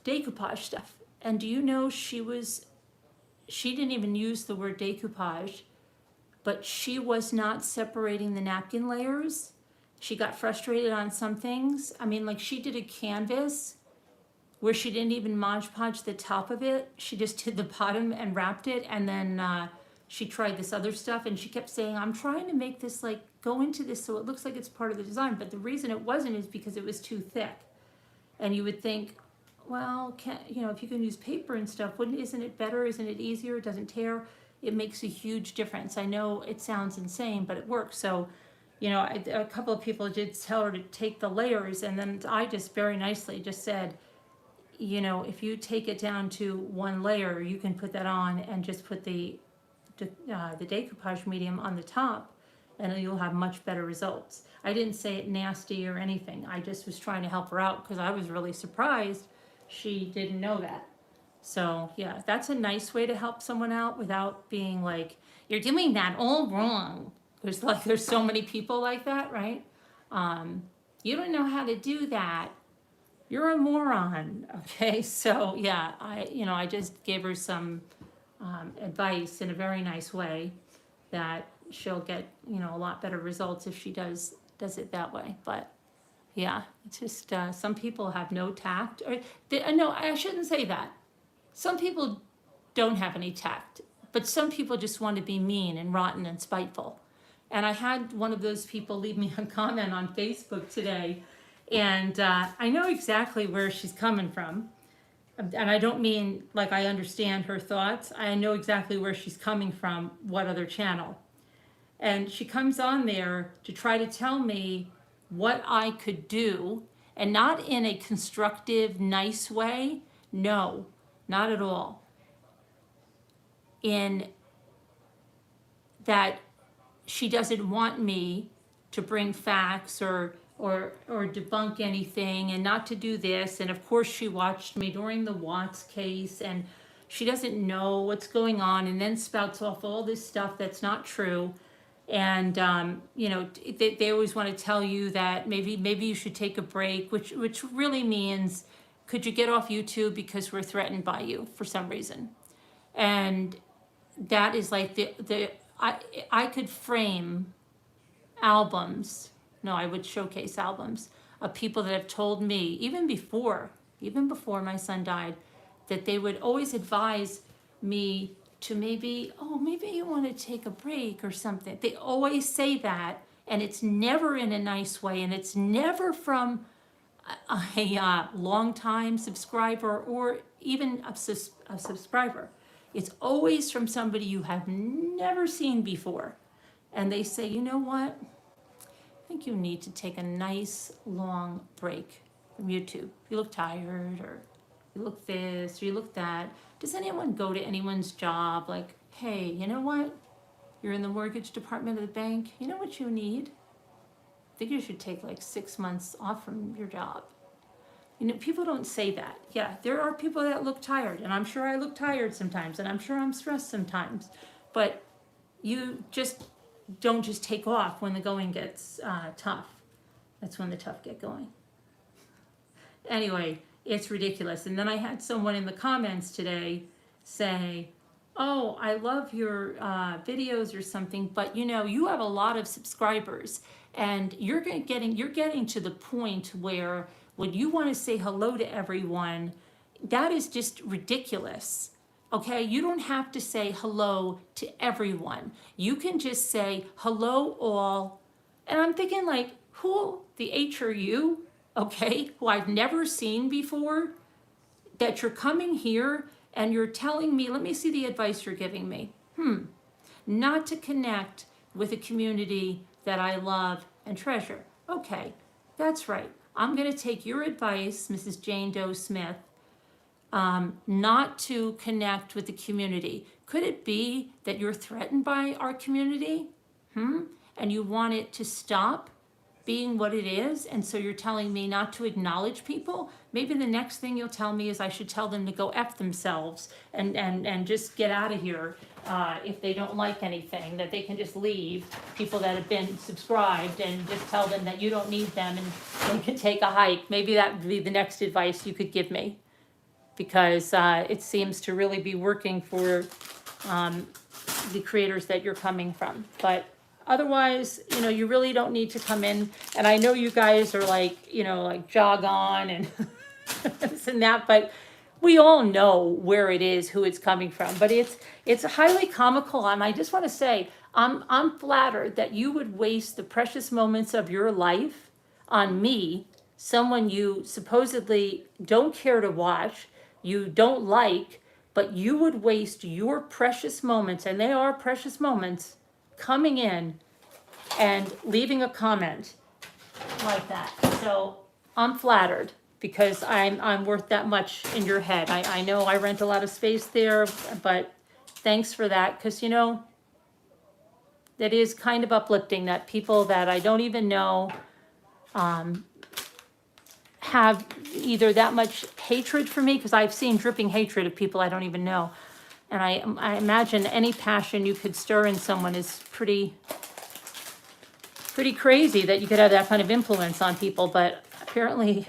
decoupage stuff. And do you know she didn't even use the word decoupage, but she was not separating the napkin layers. She got frustrated on some things. I mean, like she did a canvas where she didn't even Mod Podge the top of it. She just did the bottom and wrapped it. And then she tried this other stuff and she kept saying, I'm trying to make this like go into this so it looks like it's part of the design. But the reason it wasn't is because it was too thick. And you would think, well, if you can use paper and stuff, isn't it better? Isn't it easier? It doesn't tear. It makes a huge difference. I know it sounds insane, but it works. So, a couple of people did tell her to take the layers, and then I just very nicely just said, if you take it down to one layer, you can put that on and just put the decoupage medium on the top, and you'll have much better results. I didn't say it nasty or anything. I just was trying to help her out because I was really surprised she didn't know that. So yeah, that's a nice way to help someone out without being like, you're doing that all wrong. There's so many people like that, right? You don't know how to do that. You're a moron. Okay, so yeah, I just gave her some advice in a very nice way that she'll get a lot better results if she does it that way. But yeah, it's just some people have no tact. No, I shouldn't say that. Some people don't have any tact, but some people just want to be mean and rotten and spiteful. And I had one of those people leave me a comment on Facebook today, and I know exactly where she's coming from. And I don't mean like I understand her thoughts. I know exactly where she's coming from, what other channel. And she comes on there to try to tell me what I could do, and not in a constructive, nice way. No, not at all. in that she doesn't want me to bring facts or debunk anything and not to do this. And of course she watched me during the Watts case, and she doesn't know what's going on, and then spouts off all this stuff that's not true. And you know, they always want to tell you that maybe you should take a break, which really means, could you get off YouTube because we're threatened by you for some reason? And that is like I could frame albums. No, I would showcase albums of people that have told me, even before my son died, that they would always advise me to maybe you want to take a break or something. They always say that, and it's never in a nice way, and it's never from a long-time subscriber or even a subscriber. It's always from somebody you have never seen before. And they say, you know what? I think you need to take a nice long break from YouTube. You look tired, or you look this, or you look that. Does anyone go to anyone's job like, hey, you know what? You're in the mortgage department of the bank. You know what you need? I think you should take like 6 months off from your job. You know, people don't say that. Yeah, there are people that look tired, and I'm sure I look tired sometimes, and I'm sure I'm stressed sometimes. But you just don't just take off when the going gets tough. That's when the tough get going. Anyway, it's ridiculous. And then I had someone in the comments today say, oh, I love your videos or something, but you know, you have a lot of subscribers, and you're getting to the point where when you want to say hello to everyone, that is just ridiculous. Okay, you don't have to say hello to everyone. You can just say hello all. And I'm thinking, like, who the H are you? Okay, who I've never seen before, that you're coming here and you're telling me, let me see the advice you're giving me. Not to connect with a community that I love and treasure. Okay, that's right. I'm going to take your advice, Mrs. Jane Doe Smith, not to connect with the community. Could it be that you're threatened by our community? And you want it to stop being what it is, and so you're telling me not to acknowledge people? Maybe the next thing you'll tell me is I should tell them to go F themselves and just get out of here. If they don't like anything, that they can just leave, people that have been subscribed, and just tell them that you don't need them and they can take a hike. Maybe that would be the next advice you could give me, because it seems to really be working for the creators that you're coming from. But otherwise, you know, you really don't need to come in. And I know you guys are like, you know, like jog on and this and that, but we all know where it is, who it's coming from. But it's highly comical, and I just want to say, I'm flattered that you would waste the precious moments of your life on me, someone you supposedly don't care to watch, you don't like, but you would waste your precious moments, and they are precious moments, coming in and leaving a comment like that. So I'm flattered, because I'm worth that much in your head. I know I rent a lot of space there, but thanks for that, because you know, that is kind of uplifting that people that I don't even know have either that much hatred for me, because I've seen dripping hatred of people I don't even know. And I imagine any passion you could stir in someone is pretty crazy, that you could have that kind of influence on people, but apparently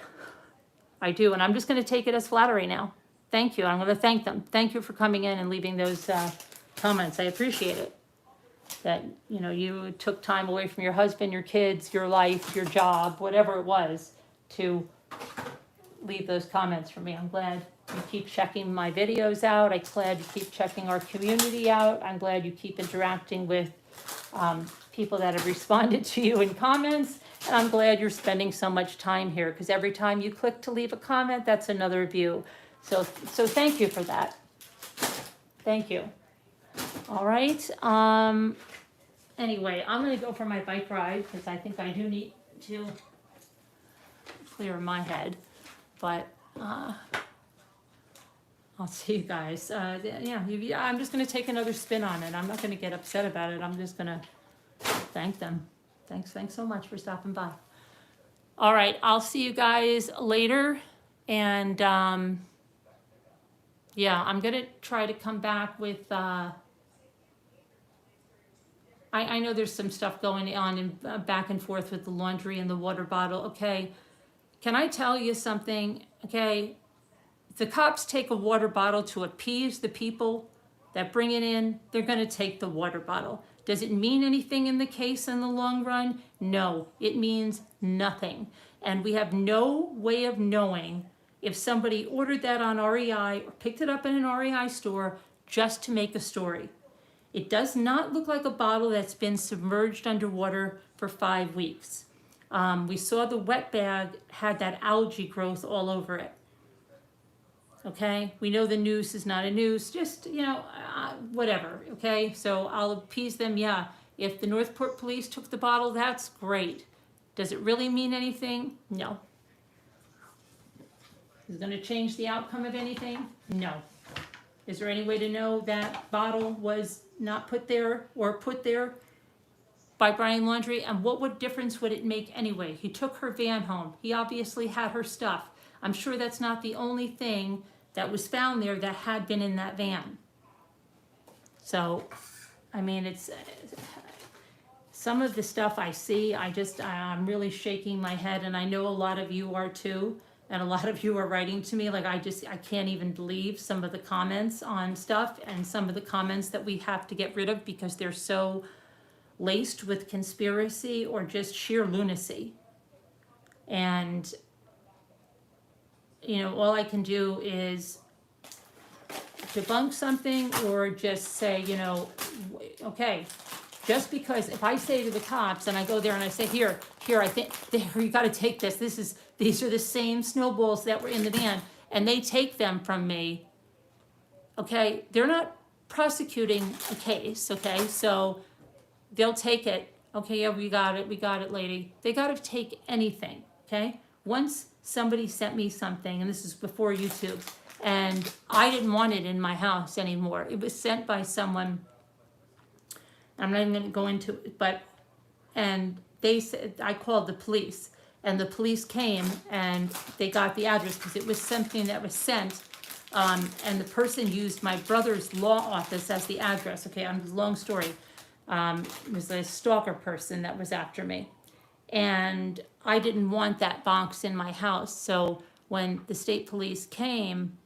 I do, and I'm just going to take it as flattery now. Thank you. I'm going to thank them. Thank you for coming in and leaving those comments. I appreciate it. That, you know, you took time away from your husband, your kids, your life, your job, whatever it was, to leave those comments for me. I'm glad you keep checking my videos out. I'm glad you keep checking our community out. I'm glad you keep interacting with people that have responded to you in comments. And I'm glad you're spending so much time here, because every time you click to leave a comment, that's another view. So thank you for that. Thank you. All right. Anyway, I'm going to go for my bike ride, because I think I do need to clear my head. But I'll see you guys. I'm just gonna take another spin on it. I'm not gonna get upset about it. I'm just gonna thank them. Thanks so much for stopping by. All right, I'll see you guys later. And yeah, I'm gonna try to come back with, I know there's some stuff going on in back and forth with the laundry and the water bottle. Okay, can I tell you something? Okay, if the cops take a water bottle to appease the people that bring it in, they're going to take the water bottle. Does it mean anything in the case in the long run? No, it means nothing. And we have no way of knowing if somebody ordered that on REI or picked it up in an REI store just to make a story. It does not look like a bottle that's been submerged underwater for 5 weeks. We saw the wet bag had that algae growth all over it. Okay, we know the noose is not a noose, just, whatever, okay? So I'll appease them, yeah. If the Northport police took the bottle, that's great. Does it really mean anything? No. Is it gonna change the outcome of anything? No. Is there any way to know that bottle was not put there or put there by Brian Laundrie? And what difference would it make anyway? He took her van home. He obviously had her stuff. I'm sure that's not the only thing that was found there that had been in that van. So, I mean, it's some of the stuff I see, I'm really shaking my head, and I know a lot of you are too. And a lot of you are writing to me, like I can't even believe some of the comments on stuff and some of the comments that we have to get rid of because they're so laced with conspiracy or just sheer lunacy. And, all I can do is debunk something or just say, okay, just because if I say to the cops and I go there and I say, here, I think, you gotta take this. These are the same snowballs that were in the van, and they take them from me, okay? They're not prosecuting a case, okay? So they'll take it. Okay, yeah, we got it, lady. They gotta take anything, okay? Once somebody sent me something, and this is before YouTube, and I didn't want it in my house anymore. It was sent by someone, I'm not even gonna go into it, and they said, I called the police. And the police came and they got the address because it was something that was sent. And the person used my brother's law office as the address. Okay, long story. It was a stalker person that was after me. And I didn't want that box in my house. So when the state police came,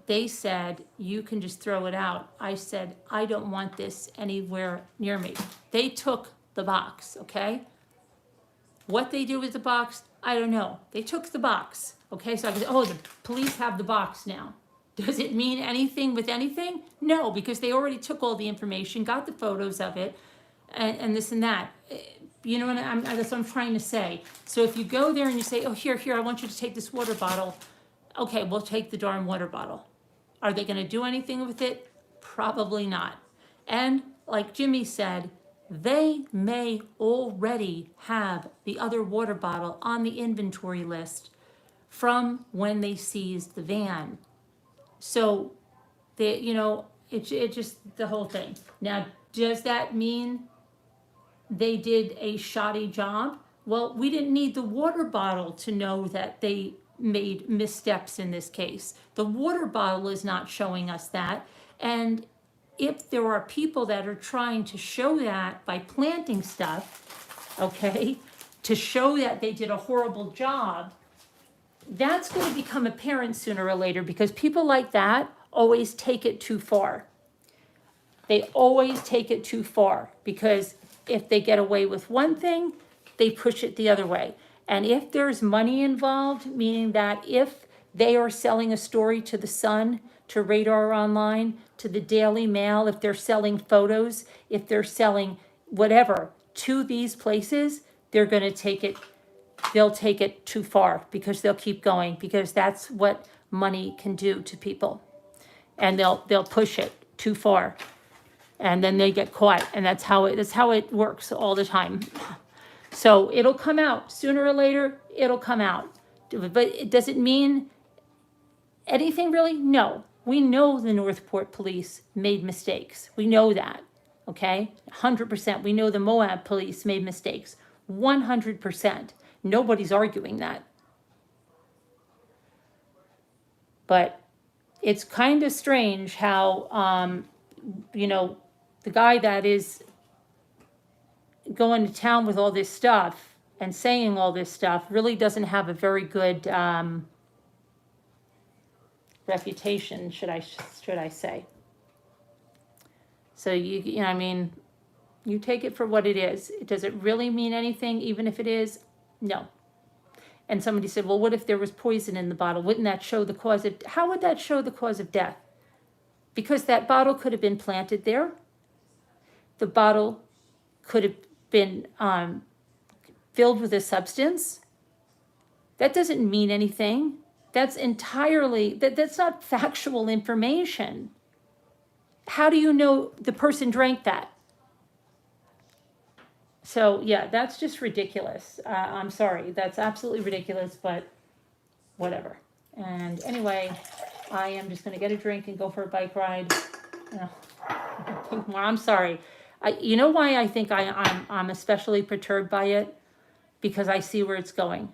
they said, you can just throw it out. I said, I don't want this anywhere near me. They took the box, okay? What they do with the box, I don't know. They took the box, okay? So I could say, the police have the box now. Does it mean anything with anything? No, because they already took all the information, got the photos of it, and this and that. You know what that's what I'm trying to say. So if you go there and you say, here, I want you to take this water bottle. Okay, we'll take the darn water bottle. Are they gonna do anything with it? Probably not. And like Jimmy said, they may already have the other water bottle on the inventory list from when they seized the van. So, it just the whole thing. Now, does that mean they did a shoddy job? Well, we didn't need the water bottle to know that they made missteps in this case. The water bottle is not showing us that. And if there are people that are trying to show that by planting stuff, okay, to show that they did a horrible job, that's going to become apparent sooner or later because people like that always take it too far. They always take it too far because if they get away with one thing, they push it the other way. And if there's money involved, meaning that if they are selling a story to the Sun, to Radar Online, to the Daily Mail, if they're selling photos, if they're selling whatever to these places, they're going to take it, they'll take it too far because they'll keep going because that's what money can do to people. And they'll push it too far. And then they get caught. And that's how it works all the time. So it'll come out sooner or later, it'll come out. But does it mean anything really? No. We know the Northport police made mistakes. We know that, okay? 100%. We know the Moab police made mistakes. 100%. Nobody's arguing that. But it's kind of strange how, the guy that is going to town with all this stuff and saying all this stuff really doesn't have a very good reputation, should I say. So you take it for what it is. Does it really mean anything, even if it is? No. And somebody said, well, what if there was poison in the bottle? Wouldn't that show the cause of, how would that show the cause of death? Because that bottle could have been planted there. The bottle could have been filled with a substance. That doesn't mean anything. That's entirely, that's not factual information. How do you know the person drank that? So yeah, that's just ridiculous. I'm sorry, that's absolutely ridiculous, but whatever. And anyway, I am just gonna get a drink and go for a bike ride. I'm sorry. You know why I think I'm especially perturbed by it? Because I see where it's going.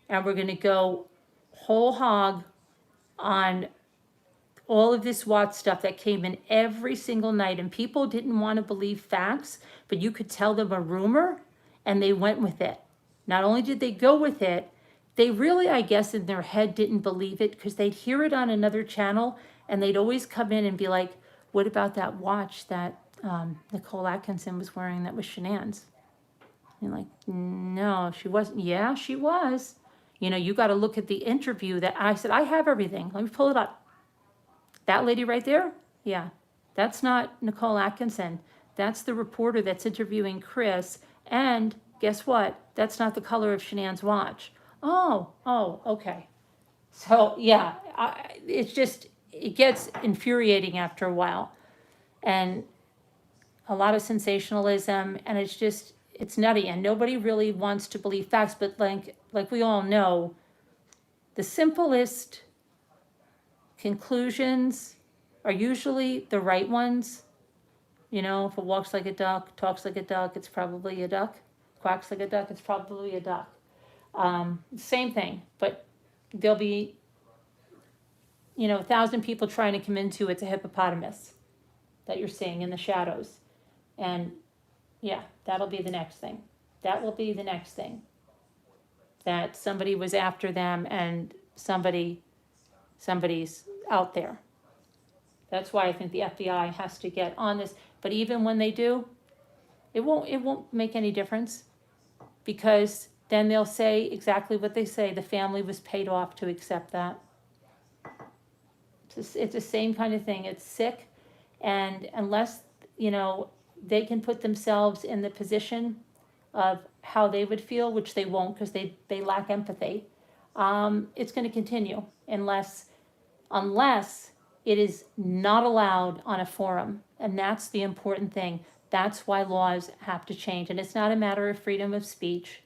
And we're gonna go whole hog on all of this Watts stuff that came in every single night, and people didn't want to believe facts, but you could tell them a rumor and they went with it. Not only did they go with it, they really, I guess, in their head didn't believe it, because they'd hear it on another channel and they'd always come in and be like, what about that watch that Nicole Atkinson was wearing that was Shanann's? And like, no, she wasn't. Yeah, she was. You got to look at the interview that I said, I have everything. Let me pull it up. That lady right there? Yeah, that's not Nicole Atkinson. That's the reporter that's interviewing Chris. And guess what? That's not the color of Shanann's watch. Oh, okay. So yeah, it gets infuriating after a while. And a lot of sensationalism, and it's nutty, and nobody really wants to believe facts, but like we all know, the simplest conclusions are usually the right ones. If it walks like a duck, talks like a duck, it's probably a duck. Quacks like a duck, it's probably a duck. Same thing, but there'll be, 1,000 people trying to convince you it's a hippopotamus that you're seeing in the shadows. And yeah, that'll be the next thing. That will be the next thing. That somebody was after them and somebody's out there. That's why I think the FBI has to get on this. But even when they do, it won't make any difference, because then they'll say exactly what they say. The family was paid off to accept that. It's the same kind of thing. It's sick, and unless they can put themselves in the position of how they would feel, which they won't, because they lack empathy, it's going to continue unless it is not allowed on a forum. And that's the important thing. That's why laws have to change. And it's not a matter of freedom of speech,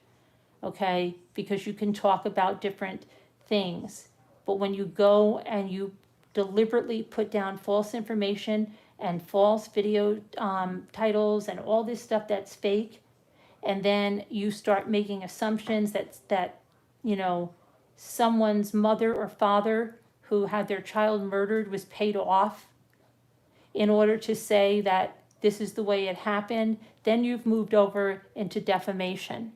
okay? Because you can talk about different things. But when you go and you deliberately put down false information and false video titles and all this stuff that's fake, and then you start making assumptions that someone's mother or father who had their child murdered was paid off in order to say that this is the way it happened, then you've moved over into defamation,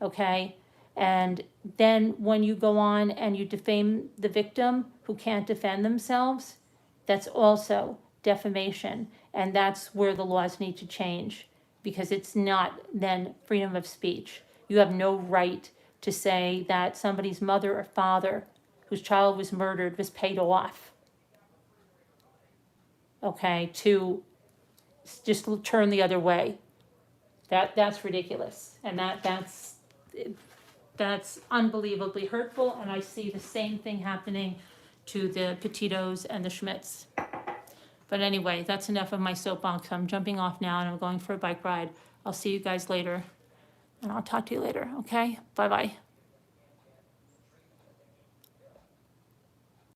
okay? And then when you go on and you defame the victim who can't defend themselves, that's also defamation. And that's where the laws need to change, because it's not then freedom of speech. You have no right to say that somebody's mother or father whose child was murdered was paid off, okay, to just turn the other way. That's ridiculous, and that's unbelievably hurtful. And I see the same thing happening to the Petitos and the Schmidts. But anyway, that's enough of my soapbox. I'm jumping off now and I'm going for a bike ride. I'll see you guys later, and I'll talk to you later, okay? Bye-bye.